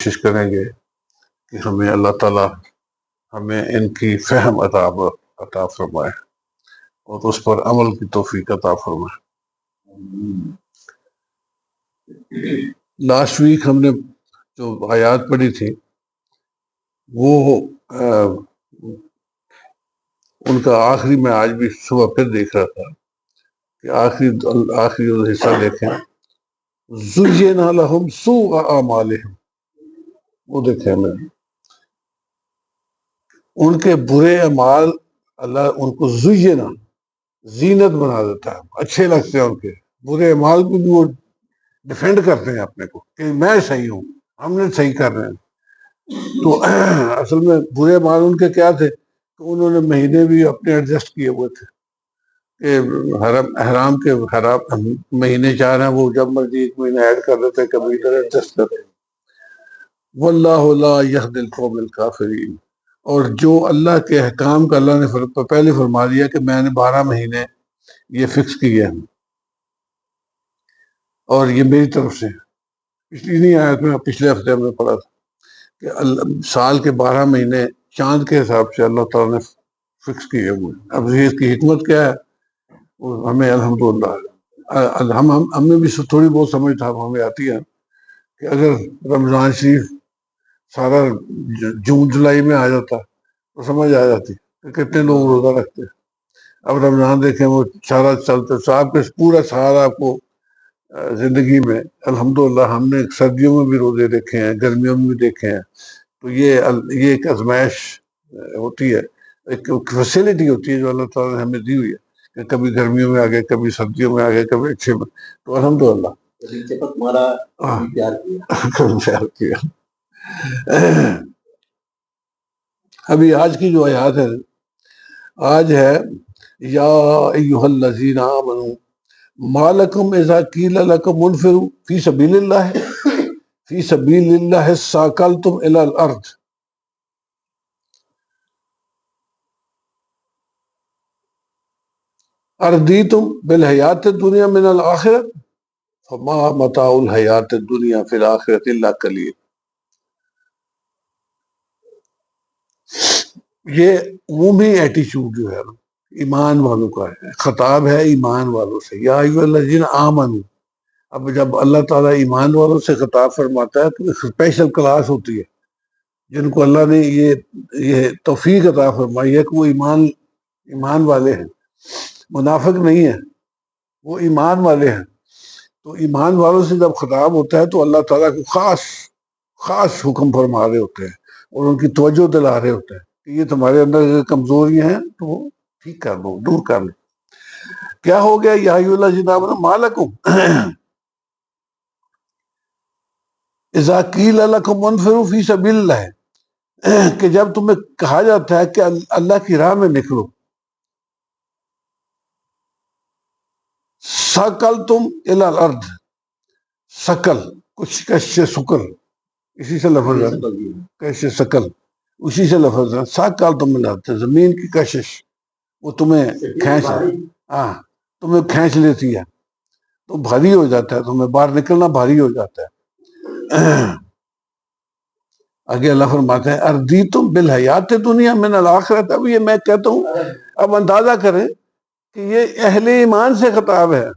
کوشش کریں گے کہ ہمیں اللہ تعالیٰ ہمیں ان کی فہم عطا فرمائے اور اس پر عمل کی توفیق عطا فرمائے۔ لاسٹ ویک ہم نے جو آیات پڑھی تھی وہ ان کا آخری میں آج بھی صبح پھر دیکھ رہا تھا کہ آخری حصہ دیکھیں، زُيِّنَ لَهُمْ سُوءُ أَعْمَالِهِمْ، وہ دیکھیں میں ان کے برے اعمال اللہ ان کو زینت بنا دیتا ہے، اچھے لگتے ہیں ان کے برے اعمال کو بھی وہ ڈیفینڈ کرتے ہیں اپنے کو کہ میں صحیح ہوں، ہم نے صحیح کر رہے ہیں۔ تو اصل میں برے اعمال ان کے کیا تھے کہ انہوں نے مہینے بھی اپنے ایڈجسٹ کیے ہوئے تھے کہ حرام کے حرام مہینے چار ہیں، وہ جب مرضی ایک مہینہ ایڈ کر لیتے، کبھی ادھر ایڈجسٹ کرتے۔ واللہ لا یہدی القوم الکافرین، اور جو اللہ کے احکام کا اللہ نے پہلے فرما دیا کہ میں نے 12 مہینے یہ فکس کیے ہیں اور یہ میری طرف سے، پچھلی نہیں آیت میں پچھلے ہفتے ہم نے پڑھا تھا کہ سال کے 12 مہینے چاند کے حساب سے اللہ تعالیٰ نے فکس کیے ہوئے۔ اب اس کی حکمت کیا ہے وہ ہمیں الحمدللہ ہم میں بھی تھوڑی بہت سمجھ تھا ہمیں آتی ہے کہ اگر رمضان شریف سارا جون جولائی میں آ جاتا تو سمجھ آ جاتی کہ کتنے لوگ روزہ رکھتے۔ اب رمضان دیکھیں وہ سارا چلتے صاحب کے پورا سارا آپ کو زندگی میں الحمدللہ ہم نے سردیوں میں بھی روزے دیکھے ہیں، گرمیوں میں بھی دیکھے ہیں۔ تو یہ ایک آزمائش ہوتی ہے، ایک فیسلٹی ہوتی ہے جو اللہ تعالیٰ نے ہمیں دی ہوئی ہے کہ کبھی گرمیوں میں آگے، کبھی سردیوں میں آگے، کبھی اچھے میں، تو الحمدللہ پیار کیا۔ ابھی آج کی جو آیات ہے، آج ہے یا ایھا الذین آمنوا ما لکم اذا قیل لکم انفروا فی سبیل اللہ ثاقلتم الی الارض اردیتم بالحیات الدنیا من الآخرہ فما متاع الحیات الدنیا فی الآخرۃ الا قلیل۔ یہ عمومی ایٹیچیوڈ جو ہے ایمان والوں کا ہے، خطاب ہے ایمان والوں سے، یا ایھا الذین آمنوا۔ اب جب اللہ تعالیٰ ایمان والوں سے خطاب فرماتا ہے تو ایک اسپیشل کلاس ہوتی ہے جن کو اللہ نے یہ توفیق عطا فرمائی ہے کہ وہ ایمان والے ہیں، منافق نہیں ہیں، وہ ایمان والے ہیں۔ تو ایمان والوں سے جب خطاب ہوتا ہے تو اللہ تعالیٰ کو خاص حکم فرما رہے ہوتے ہیں اور ان کی توجہ دلا رہے ہوتے ہیں کہ یہ تمہارے اندر کمزوریاں ہیں تو وہ ٹھیک کر لو، دور کر لو۔ کیا ہو گیا؟ یا ایھا الذین آمنوا ما لکم اذا قیل لکم انفروا فی سبیل اللہ، کہ جب تمہیں کہا جاتا ہے کہ اللہ کی راہ میں نکلو، ثاقلتم الی الارض، ثقل کچھ کش سکل، اسی سے لفظ ہے، کش سکل اسی سے لفظ ہے، ثاقلتم الی الارض، زمین کی کشش وہ تمہیں تمہیں کھینچ لیتی ہے تو بھاری ہو جاتا ہے، تمہیں باہر نکلنا بھاری ہو جاتا ہے۔ آگے اللہ فرماتے ہیں اردیتم بالحیات دنیا من الآخرۃ۔ اب یہ میں کہتا ہوں اب اندازہ کریں کہ یہ اہل ایمان سے خطاب ہے،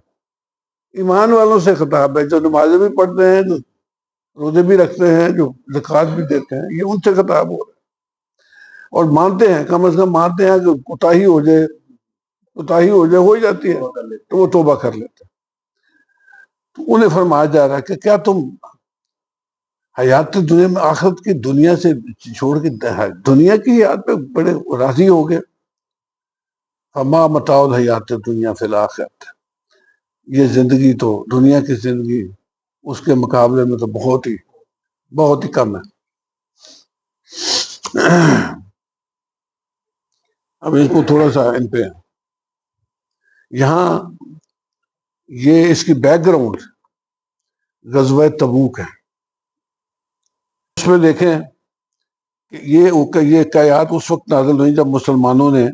ایمان والوں سے خطاب ہے، جو نمازیں بھی پڑھتے ہیں، جو روزے بھی رکھتے ہیں، جو زکوٰۃ بھی دیتے ہیں، یہ ان سے خطاب ہو رہا ہے اور مانتے ہیں، کم از کم مانتے ہیں کہ کوتاہی ہو جائے ہو جاتی ہے تو وہ توبہ کر لیتے ہیں۔ تو انہیں فرمایا جا رہا ہے کہ کیا تم حیات دنیا میں آخرت کی دنیا سے چھوڑ کے دنیا کی حیات پہ بڑے راضی ہو گئے؟ فما متاع الحیات دنیا فی الآخرۃ، یہ زندگی تو دنیا کی زندگی اس کے مقابلے میں تو بہت ہی کم ہے۔ اب اس کو تھوڑا سا ان پہ یہاں یہ اس کی بیک گراؤنڈ غزوہ تبوک ہے، اس میں دیکھیں کہ یہ آیات اس وقت نازل ہوئی جب مسلمانوں نے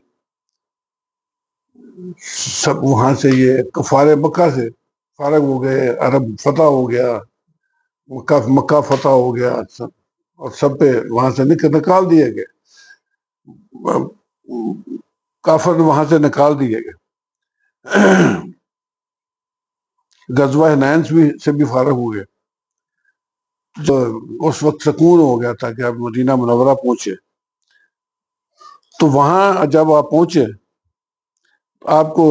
سب وہاں سے یہ کفار مکہ سے فارغ ہو گئے، عرب فتح ہو گیا، مکہ فتح ہو گیا سب، اور سب پہ وہاں سے نکال دیے گئے، کافر وہاں سے نکال دیے گئے۔ غزوہ حنین سے بھی فارغ ہو گئے، تو اس وقت سکون ہو گیا تھا کہ آپ مدینہ منورہ پہنچے۔ تو وہاں جب آپ پہنچے آپ کو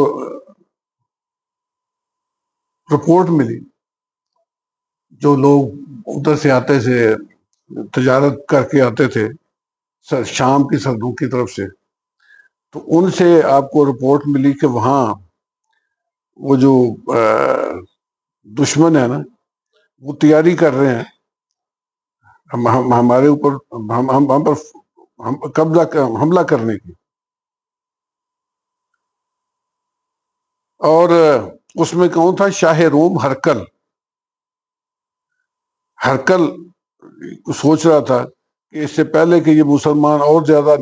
رپورٹ ملی، جو لوگ ادھر سے آتے تھے، تجارت کر کے آتے تھے شام کی سرحدوں کی طرف سے، تو ان سے آپ کو رپورٹ ملی کہ وہاں وہ جو دشمن ہے نا، وہ تیاری کر رہے ہیں ہمارے اوپر، ہم پر حملہ کرنے کی۔ اور اس میں کون تھا؟ شاہ روم ہرکل سوچ رہا تھا کہ اس سے پہلے کہ یہ مسلمان اور زیادہ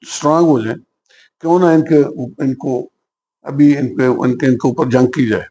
اسٹرانگ ہو جائیں، کیوں نہ ان کو ابھی ان کے اوپر جنگ کی جائے۔